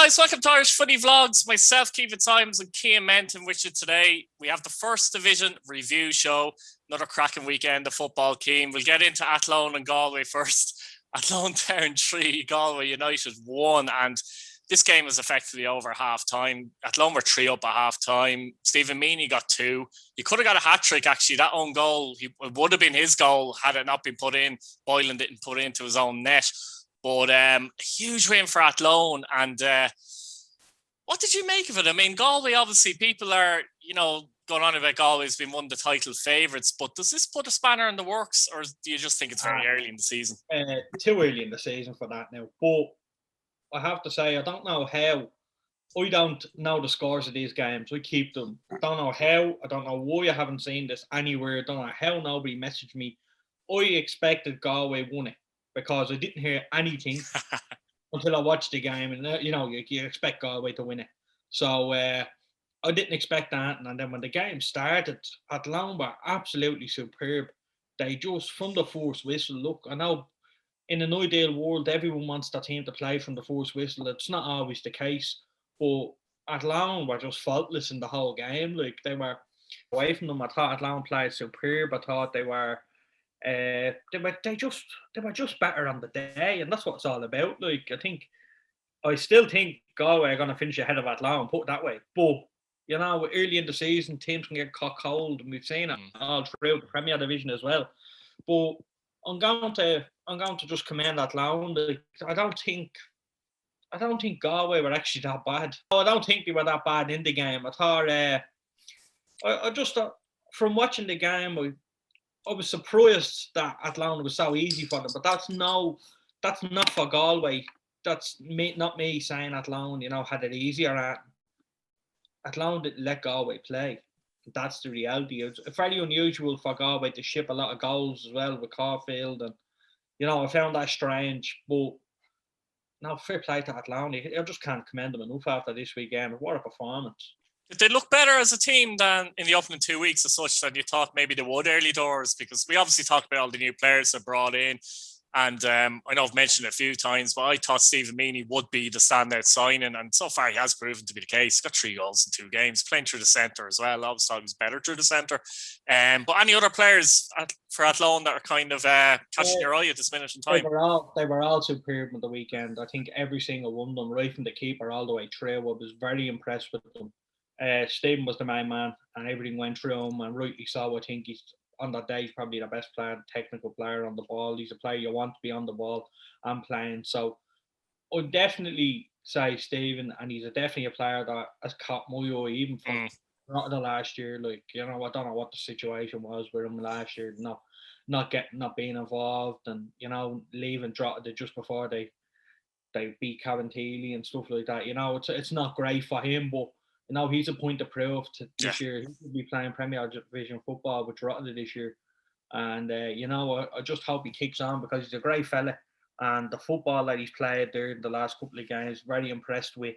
guys, welcome to Irish Footy Vlogs. Myself, Keith Symes and Cian Menton with you today. We have the First Division review show. Another cracking weekend of football, Cian. We'll get into Athlone and Galway first. Athlone down 3, Galway United 1, and this game was effectively over half-time. Athlone were 3 up at half-time. Stephen Meany got 2. He could have got a hat-trick, actually. That own goal, it would have been his goal had it not been put in. Boylan didn't put it into his own net. But a huge win for Athlone. And what did you make of it? I mean, Galway, obviously, people are, going on about Galway as being one of the title favourites. But does this put a spanner in the works, or do you just think it's very early in the season? Too early in the season for that now. But I have to say, I don't know how. I don't know the scores of these games. I keep them. I don't know how. I don't know why I haven't seen this anywhere. I don't know how nobody messaged me. I expected Galway won it, because I didn't hear anything until I watched the game. And, you expect Galway to win it. So I didn't expect that. And then when the game started, Athlone were absolutely superb. They just, from the first whistle, look, I know in an ideal world, everyone wants their team to play from the first whistle. It's not always the case. But Athlone were just faultless in the whole game. Like, they were away from them. I thought Athlone played superb. I thought they were just better on the day, and that's what it's all about. Like, I still think Galway are going to finish ahead of Athlone, put it that way. But early in the season, teams can get caught cold, and we've seen it all throughout the Premier Division as well. But I'm going to just commend Athlone. Like, I don't think Galway were actually that bad. I don't think they were that bad in the game. I thought I just thought, from watching the game, I was surprised that Athlone was so easy for them, but that's not for Galway. That's not me saying Athlone, had it easier. Athlone didn't let Galway play. That's the reality. It's very unusual for Galway to ship a lot of goals as well with Caulfield, and I found that strange. But no, fair play to Athlone. I just can't commend them enough after this weekend. What a performance! Did they look better as a team than in the opening 2 weeks as such than you thought maybe they would early doors? Because we obviously talked about all the new players that brought in. And I know I've mentioned it a few times, but I thought Stephen Meany would be the standout signing. And so far he has proven to be the case. He's got 3 goals in 2 games, playing through the centre as well. I always thought he was better through the centre. But any other players for Athlone that are kind of catching your eye at this minute in time? They were all superb on the weekend. I think every single one of them, right from the keeper all the way through, I was very impressed with them. Stephen was the main man, and everything went through him, and rightly so. I think he's on that day, he's probably the best player, technical player on the ball. He's a player you want to be on the ball and playing. So I'd definitely say Stephen, and he's definitely a player that has caught my eye even from the last year. Like, I don't know what the situation was with him last year, not being involved, and leaving just before they beat CABINTEELY and stuff like that. It's not great for him, but he's a point of proof this year. He could be playing Premier Division football with Drogheda this year. And, I just hope he kicks on, because he's a great fella. And the football that he's played there in the last couple of games, very impressed with.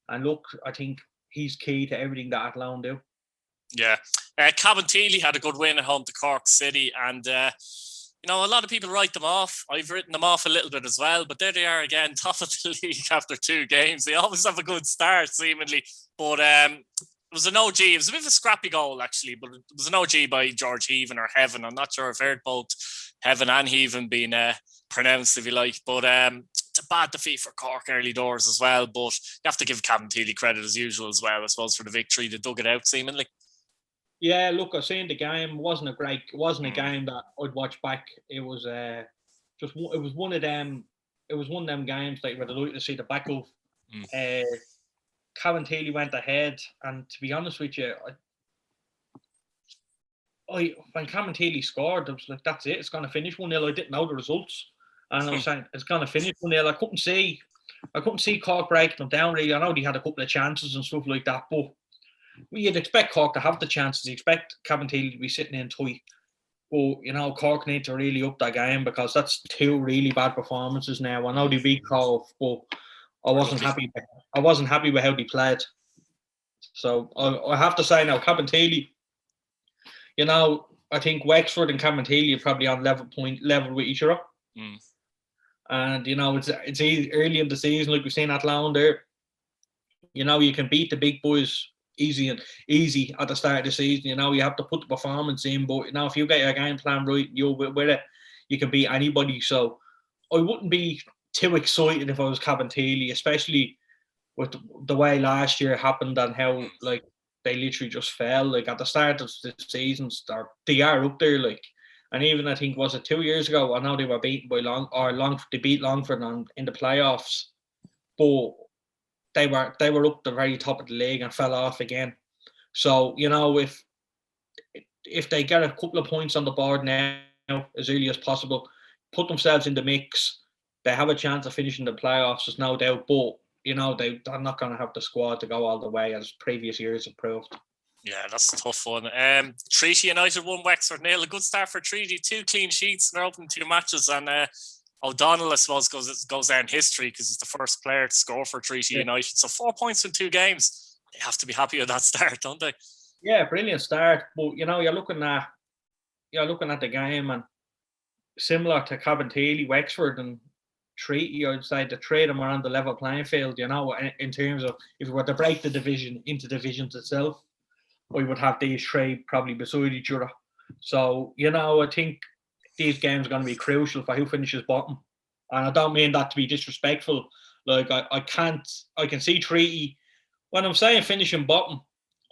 And look, I think he's key to everything that Athlone do. Yeah. CABINTEELY had a good win at home to Cork City. And, a lot of people write them off. I've written them off a little bit as well, but there they are again, top of the league after 2 games. They always have a good start, seemingly. But it was an OG. It was a bit of a scrappy goal, actually, but it was an OG by George Heaven or Heaven. I'm not sure. I've heard both Heaven and Heaven being pronounced, if you like. But it's a bad defeat for Cork early doors as well. But you have to give CABINTEELY credit as usual as well, I suppose, for the victory. They dug it out, seemingly. Yeah, look, I seen the game. It wasn't a game that I'd watch back. It was one of them. It was one of them games that you would like to see the back of. CABINTEELY went ahead, and to be honest with you, when CABINTEELY scored, I was like, "That's it. It's going to finish 1-0." I didn't know the results, and I was saying it's going to finish 1-0. I couldn't see Cork breaking them down. Really, I know they had a couple of chances and stuff like that, but you'd expect Cork to have the chances. You expect CABINTEELY to be sitting in tight. But, Cork need to really up that game, because that's 2 really bad performances now. I know they beat Cork, but I wasn't happy with how they played. So I have to say now, CABINTEELY, I think Wexford and CABINTEELY are probably on level with each other. And, it's early in the season, like we've seen Athlone there. You know, you can beat the big boys easy at the start of the season. You know, you have to put the performance in, but you know, if you get your game plan right, you're with it, you can beat anybody. So I wouldn't be too excited if I was Cabinteely, especially with the way last year happened and how like they literally just fell. Like at the start of the season, they are up there. Like, and even I think was it 2 years ago? I know they were beaten by they beat Longford in the playoffs, but they were up the very top of the league and fell off again. So you know, if they get a couple of points on the board now as early as possible, put themselves in the mix, they have a chance of finishing the playoffs. There's no doubt, but you know they're not going to have the squad to go all the way as previous years have proved. Yeah, that's a tough one. Treaty United won Wexford 0. A good start for Treaty. 2 clean sheets in their opening 2 matches, and O'Donnell, I suppose, goes down history because he's the first player to score for Treaty United. So 4 points in 2 games. They have to be happy with that start, don't they? Yeah, brilliant start. But you know, you're looking at the game, and similar to Cabinteely, Wexford and Treaty, I'd say the three of them are on the level playing field. You know, in terms of if we were to break the division into divisions itself, we would have these three probably beside each other. So you know, I think these games are going to be crucial for who finishes bottom. And I don't mean that to be disrespectful. Like I can see Treaty. When I'm saying finishing bottom,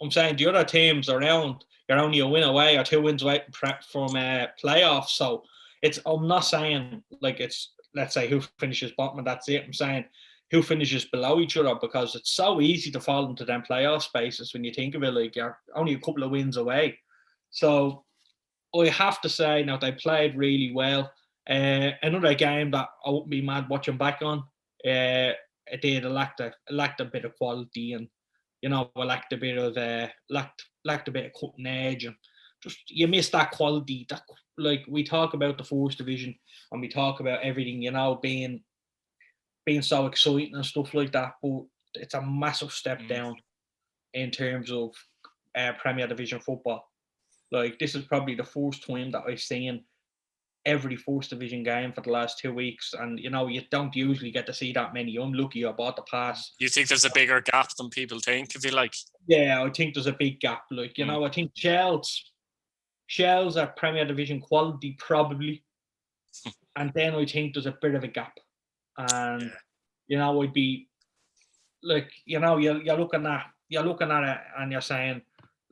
I'm saying the other teams around, you're only a win away or 2 wins away from playoffs. So I'm not saying like it's, let's say, who finishes bottom and that's it. I'm saying who finishes below each other, because it's so easy to fall into them playoff spaces when you think of it. Like you're only a couple of wins away. So I have to say, now they played really well. Another game that I wouldn't be mad watching back on. It lacked a bit of quality, and you know, lacked a bit of cutting edge, and just you miss that quality. That, like, we talk about the first division and we talk about everything, you know, being so exciting and stuff like that, but it's a massive step down in terms of Premier Division football. Like, this is probably the first time that I've seen every first division game for the last 2 weeks, and you know, you don't usually get to see that many. I'm lucky I bought the pass. You think there's a bigger gap than people think, if you like? Yeah, I think there's a big gap. Like, you know, I think SHELS are Premier Division quality probably, and then I think there's a bit of a gap. And you know, I'd be like, you know, you're looking at it and you're saying,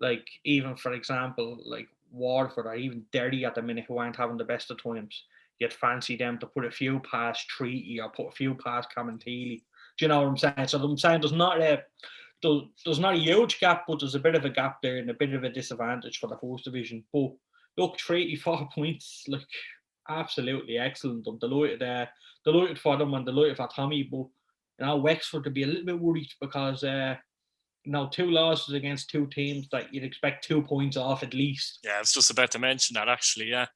like, even for example, like Waterford or even Derry at the minute, who aren't having the best of times, you'd fancy them to put a few past Treaty or put a few past Cabinteely. Do you know what I'm saying? So I'm saying there's not a huge gap, but there's a bit of a gap there and a bit of a disadvantage for the first division. But look, Treaty 4 points, like, absolutely excellent. I'm delighted for them and delighted for Tommy. But you know, Wexford to be a little bit worried because you know, 2 losses against 2 teams that you'd expect 2 points off at least. Yeah, I was just about to mention that, actually. Yeah.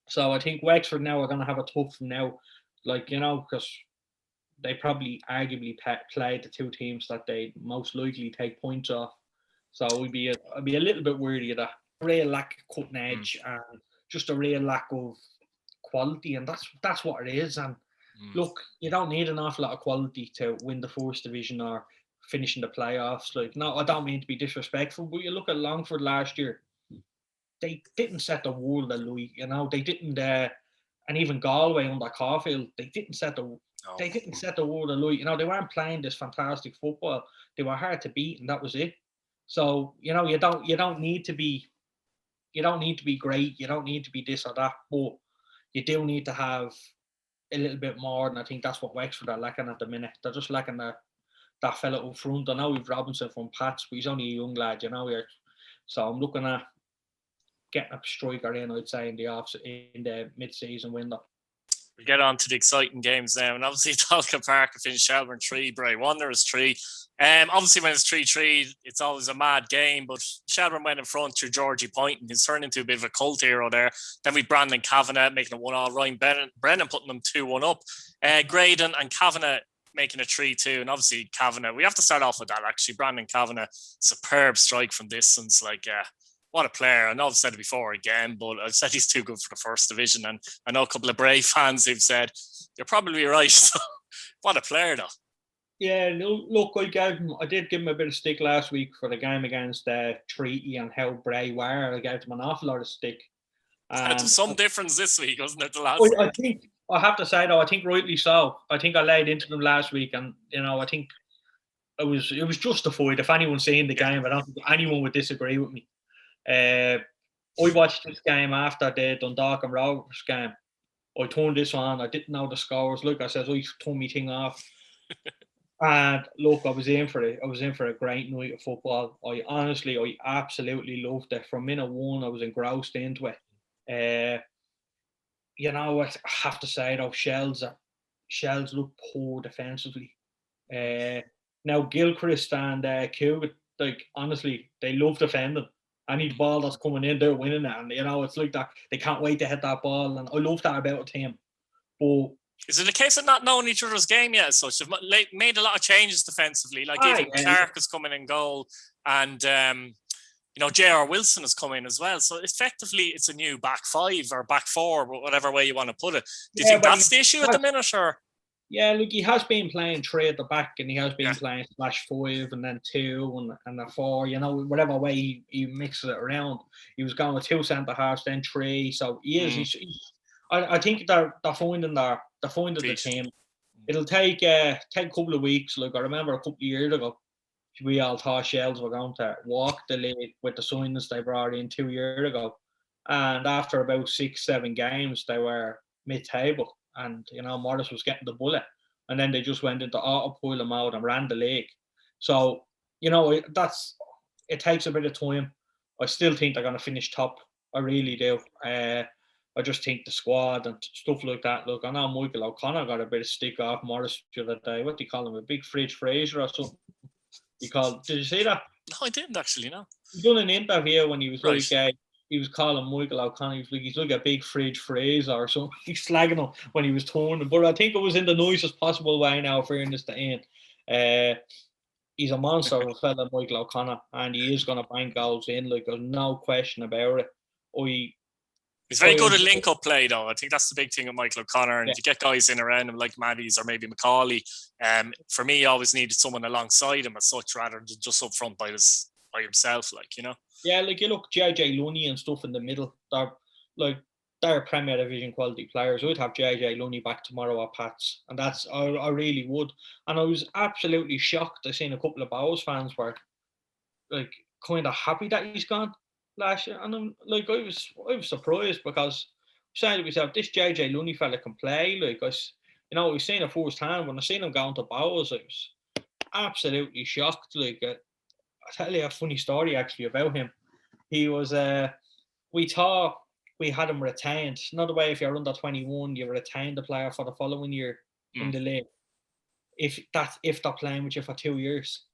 So I think Wexford now are going to have a tough now, like, you know, because they probably arguably played the 2 teams that they most likely take points off. So I'd be a little bit worried of that real lack of cutting edge and just a real lack of quality, and that's what it is. And look, you don't need an awful lot of quality to win the first division or finishing the playoffs. Like, no, I don't mean to be disrespectful, but you look at Longford last year, they didn't set the world alight. You know, they didn't, and even Galway under Caulfield, they didn't set the world alight. You know, they weren't playing this fantastic football. They were hard to beat, and that was it. So you know, you don't need to be great. You don't need to be this or that, but you do need to have a little bit more. And I think that's what Wexford are lacking at the minute. They're just lacking that fella up front. I know we've Robinson from Pats, but he's only a young lad, you know. So I'm looking at getting a striker in, I'd say, in the mid-season window. We'll get on to the exciting games now. And obviously, Talca Park finished Shelburne 3, Bray Wanderers 3. Obviously, when it's 3-3, it's always a mad game. But Shelburne went in front through Georgie Point, and he's turned into a bit of a cult hero there. Then we Brandon Kavanagh making it 1-1. Ryan Brennan putting them 2-1 up. Graydon and Kavanagh making it 3-2. And obviously, Kavanagh, we have to start off with that, actually. Brandon Kavanagh, superb strike from distance. Like, what a player. I know I've said it before again, but I've said he's too good for the first division. And I know a couple of Bray fans who've said, you're probably right. So, what a player, though. Yeah, no, look, I did give him a bit of stick last week for the game against Treaty and how Bray were. I gave him an awful lot of stick. There's And some difference this week, wasn't it? The last I think, I have to say though, I think rightly so. I think I laid into them last week, and I think it was justified. If anyone's seen the game, I don't think anyone would disagree with me. I watched this game after the Dundalk and Rovers game. I turned this on. I didn't know the scores. Look, I said, I turned my thing off. And look, I was in for it. I was in for a great night of football. I absolutely loved it. From minute one, I was engrossed into it. I have to say though, Shells look poor defensively. Now Gilchrist and Cubitt, like honestly, they love defending. Any ball that's coming in, they're winning it, and it's like that. They can't wait to hit that ball, and I love that about a team. But is it a case of not knowing each other's game yet? So they've made a lot of changes defensively, like even Clark is coming in goal, and J.R. Wilson is coming as well. So effectively, it's a new back five or back four, whatever way you want to put it. Do you think that's the issue at the minute, or? Yeah, look, he has been playing 3 at the back, and he has been playing /5 and then 2 and a 4. Whatever way he mixes it around. He was going with 2 centre halves, then 3. So he is. I think they're finding the team. It'll take a couple of weeks. Look, I remember a couple of years ago, we all thought Shells were going to walk the league with the signings they brought in 2 years ago, and after about 6-7 games, they were mid-table. And Morris was getting the bullet, and then they just went into autopilot mode and ran the league. So it takes a bit of time. I still think they're going to finish top. I really do. I just think the squad and stuff like that. Look, I know Michael O'Connor got a bit of stick off Morris the other day. What do you call him? A big fridge Fraser or something? Did you see that? No, I didn't actually. No. He done an interview when he was like. He was calling Michael O'Connor, he's like a big fridge Fraser or something. He's slagging him when he was torn. But I think it was in the nicest possible way now, fairness to Ian. He's a monster of a fella, Michael O'Connor, and he is going to bang goals in. Like, there's no question about it. He's very good at link-up play, though. I think that's the big thing with Michael O'Connor. And to get guys in around him like Maddies or maybe Macaulay, for me, he always needed someone alongside him as such, rather than just up front by himself, Yeah, like you look JJ Lunny and stuff in the middle. They're Premier Division quality players. I'd have JJ Lunny back tomorrow at Pats, and I really would. And I was absolutely shocked. I seen a couple of Bowes fans were like kind of happy that he's gone last year, and I'm like, I was surprised because I'm saying to myself, this JJ Lunny fella can play. Like, we've seen it firsthand. When I seen him going to Bowes, I was absolutely shocked. Like, I'll tell you a funny story actually about him. He was, we thought we had him retained. Not the way if you're under 21, you retain the player for the following year in the league. If they're playing with you for 2 years.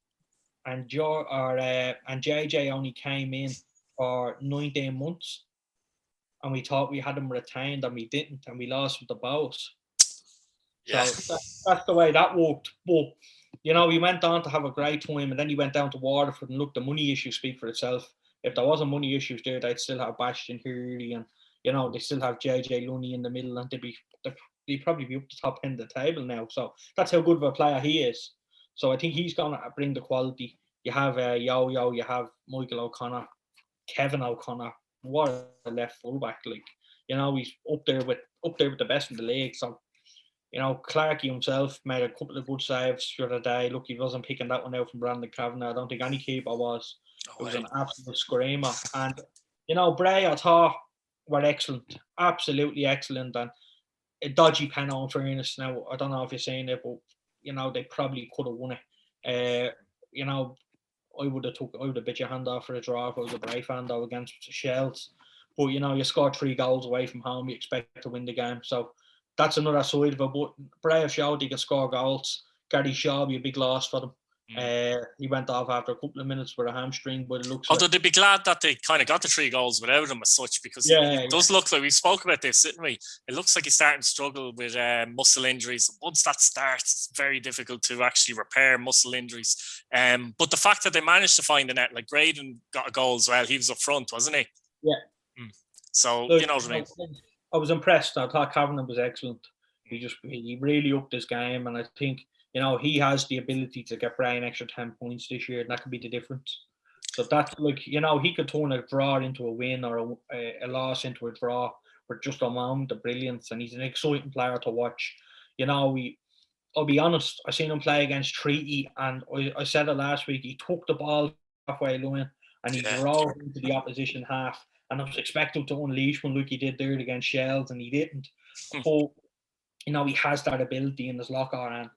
And JJ only came in for 19 months. And we thought we had him retained, and we didn't, and we lost with the Bowes. Yeah. So that's the way that worked. But he went on to have a great time, and then he went down to Waterford, and look, the money issues speak for itself. If there wasn't money issues there, they'd still have Bastion Hurley, and they still have JJ Lunny in the middle, and they'd probably be up the top end of the table now. So that's how good of a player he is. So I think he's gonna bring the quality. You have Yo-Yo, you have Michael O'Connor, Kevin O'Connor. What a left fullback! He's up there with the best in the league. So. Clarkey himself made a couple of good saves the other day. Look, he wasn't picking that one out from Brandon Kavanagh. I don't think any keeper was. It was an absolute screamer. And, Bray, I thought, were excellent. Absolutely excellent. And a dodgy penalty in fairness. Now, I don't know if you've seen it, but, they probably could have won it. I would have bit your hand off for a draw if I was a Bray fan, though, against Shells. But, you scored 3 goals away from home. You expect to win the game. So, that's another side of it. But Bray showed he could score goals. Gary Shaw be a big loss for them. He went off after a couple of minutes with a hamstring, but it looks. Although they'd be glad that they kind of got the 3 goals without him as such, because it does look like we spoke about this, didn't we? It looks like he's starting to struggle with muscle injuries. Once that starts, it's very difficult to actually repair muscle injuries. But the fact that they managed to find the net, like Graydon got a goal as well. He was up front, wasn't he? Yeah. So you know what I mean. I was impressed. I thought Kavanagh was excellent. He really upped his game, and I think he has the ability to get Bray an extra 10 points this year, and that could be the difference. So that's like, he could turn a draw into a win or a loss into a draw with just a moment of brilliance, and he's an exciting player to watch. I'll be honest, I seen him play against Treaty, and I said it last week, he took the ball halfway line and he drove into the opposition half, and I was expecting to unleash one like he did there against SHELS, and he didn't. But, he has that ability in his locker, and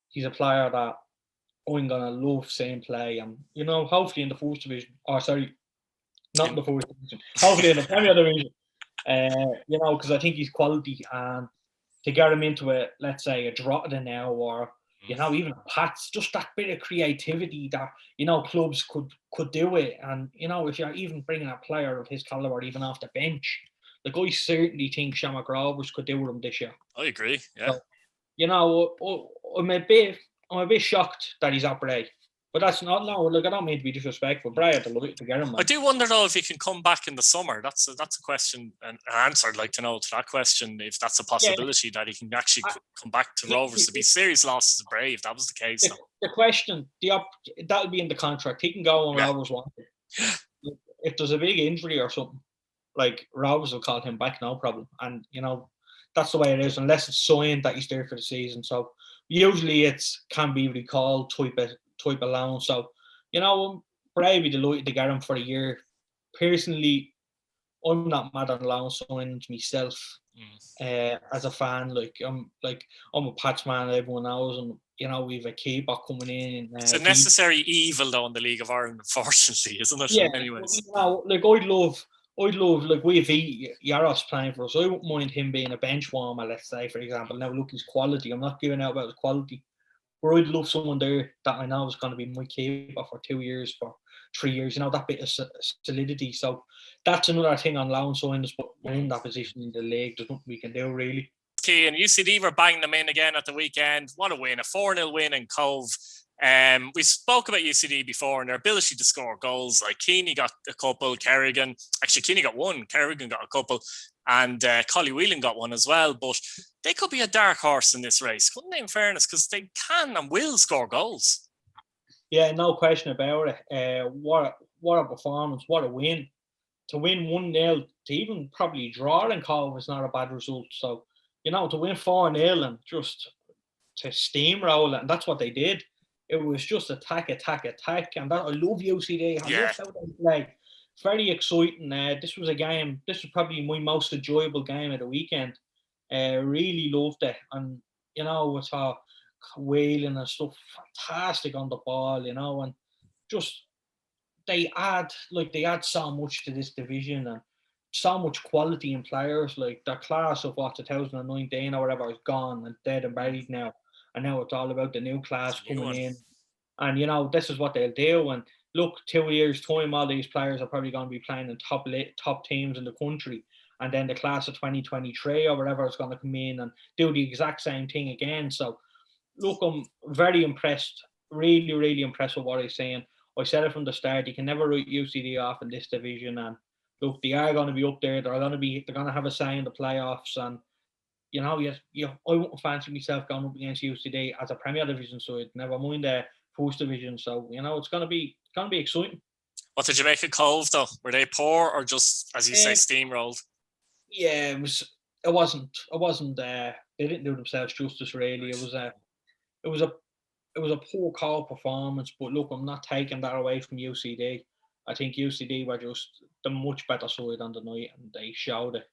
he's a player that I'm going to love seeing play. And, hopefully in the first division, not in the first division, hopefully in the Premier Division, because I think he's quality, and to get him into let's say a Drogheda now, or even a Pats, just that bit of creativity that clubs could do it. And if you're even bringing a player of his caliber even off the bench, like, I certainly think Shamrock Rovers could do with him this year. I agree. Yeah. So, I'm a bit shocked that he's at Bray. But that's not, I don't mean to be disrespectful. Bray had to get him, man. I do wonder, though, if he can come back in the summer. That's a question, an answer I'd like to know to that question, if that's a possibility that he can actually come back to Rovers. To be serious losses to Bray, if that was the case. The question, that'll be in the contract. He can go on Rovers wanted. If there's a big injury or something, like, Rovers will call him back, no problem. And, that's the way it is, unless it's signed that he's there for the season. So, usually can be recalled type of loan. So, Bray be delighted to get him for a year. Personally, I'm not mad on loan signings myself. As a fan, I'm a Pats man, everyone knows, and we've a keeper coming in. It's a necessary evil, though, in the League of Ireland, unfortunately, isn't it? Yeah. Anyways, I'd love, like, we've Yaros playing for us. I wouldn't mind him being a bench warmer, let's say, for example. Now, look, his quality. I'm not giving out about his quality. But I'd love someone there that I know is going to be my keeper for 2 years, for 3 years, that bit of solidity. So that's another thing on loan signings, but we're in that position in the league. There's nothing we can do, really. Key, and UCD were banging them in again at the weekend. What a win, a 4-0 win in Cove. We spoke about UCD before and their ability to score goals. Like, Keeney got a couple, Keeney got one, Kerrigan got a couple, and Collie Whelan got one as well. But they could be a dark horse in this race, couldn't they, in fairness? Because they can and will score goals. Yeah, no question about it. What a performance, what a win. To win 1-0, to even probably draw in Cove is not a bad result. So, to win 4-0 and just to steamroll it, and that's what they did. It was just attack, and that, I love UCD. I love how they play. Very exciting. This was probably my most enjoyable game of the weekend. Really loved it, and with our Whelan and stuff, fantastic on the ball, and just they add so much to this division, and so much quality in players. Like, the class of 2019 or whatever is gone and dead and buried now. And now it's all about the new class coming in. And, this is what they'll do. And look, 2 years' time, all these players are probably going to be playing in top teams in the country. And then the class of 2023 or whatever is going to come in and do the exact same thing again. So, look, I'm very impressed, really, really impressed with what he's saying. I said it from the start, you can never write UCD off in this division. And look, they are going to be up there. They're going to have a say in the playoffs. And I wouldn't fancy myself going up against UCD as a Premier Division side, never mind the First Division. So, it's going to be exciting. What did you make of Cove, though? Were they poor or just, as you say, steamrolled? Yeah, it wasn't. They didn't do themselves justice, really. It was a poor call performance. But look, I'm not taking that away from UCD. I think UCD were just the much better side on the night, and they showed it.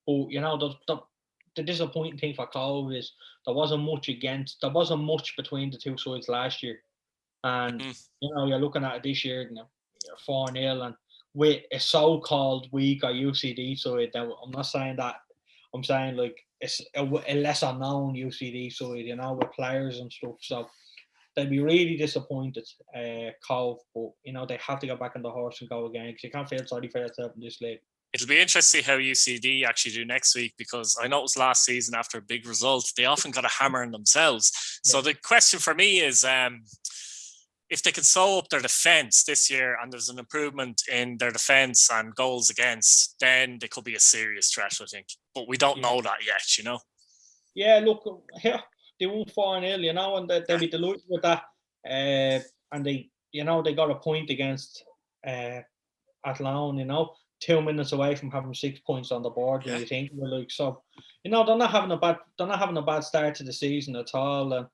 But the disappointing thing for Cove is there wasn't much between the two sides last year. And, you're looking at it this year, and you're 4-0, and with a so-called weaker UCD side. Now, I'm not saying that. I'm saying, like, it's a lesser known UCD side, with players and stuff. So they'd be really disappointed, Cove. But, they have to go back on the horse and go again, because you can't feel sorry for yourself in this league. It'll be interesting to see how UCD actually do next week, because I noticed last season after a big result, they often got a hammer in themselves. Yeah. So the question for me is, if they can sew up their defence this year and there's an improvement in their defence and goals against, then they could be a serious threat, I think. But we don't know that yet, Yeah, look, they won 4-0, you know, and they'll be delighted with that. And they, you know, they got a point against Athlone, you know, 2 minutes away from having 6 points on the board. When you think, well, like, so, you know, they're not having a bad start to the season at all. And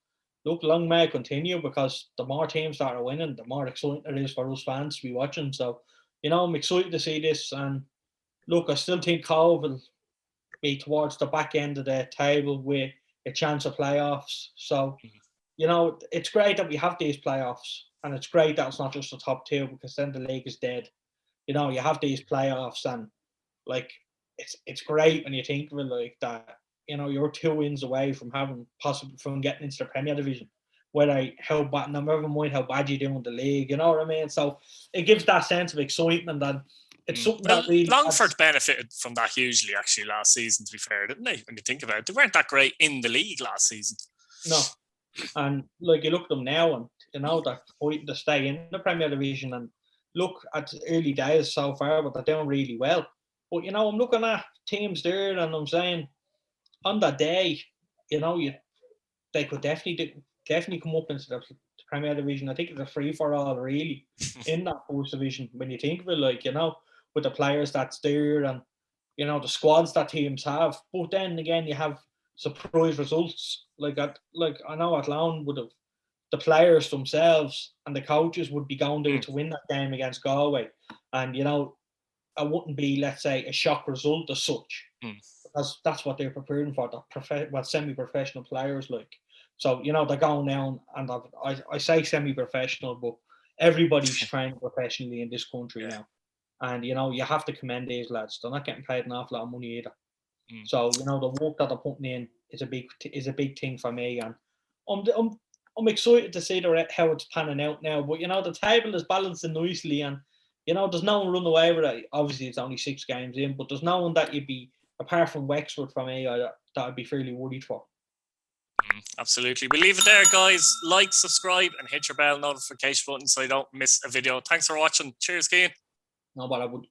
look, long may it continue, because the more teams start winning, the more exciting it is for us fans to be watching. So, you know, I'm excited to see this. And look, I still think Cove will be towards the back end of the table with a chance of playoffs. So, you know, it's great that we have these playoffs, and it's great that it's not just the top two, because then the league is dead. You know, you have these playoffs, and like it's great when you think of it like that. You know, you're 2 wins away from from getting into the Premier Division. Whether how bad, never mind how bad you do in the league, you know what I mean? So it gives that sense of excitement, and it's something that really Longford benefited from that hugely actually last season, to be fair, didn't they? When you think about it, they weren't that great in the league last season. No, and like you look at them now, and you know they're fighting to stay in the Premier Division. And look, at early days so far, but they're doing really well. But you know, I'm looking at teams there, and I'm saying on that day, you know, they could definitely come up into the Premier Division. I think it's a free for all really in that first division when you think of it, like, you know, with the players that's there, and you know the squads that teams have. But then again, you have surprise results. Like I know Athlone would have, the players themselves and the coaches would be going there to win that game against Galway, and you know it wouldn't be, let's say, a shock result as such, because that's what they're preparing for. The semi-professional players, like. So, you know, they're going down, and I say semi-professional, but everybody's trained professionally in this country now. And, you know, you have to commend these lads. They're not getting paid an awful lot of money either. So, you know, the work that they're putting in is a big thing for me. And I'm excited to see how it's panning out now. But, you know, the table is balancing nicely, and, you know, there's no one run away with it. Obviously, it's only 6 games in, but there's no one that you'd be, apart from Wexford for me, that I'd be fairly worried for. Absolutely. We'll leave it there, guys. Like, subscribe, and hit your bell notification button so you don't miss a video. Thanks for watching. Cheers, Cian. No, but I would.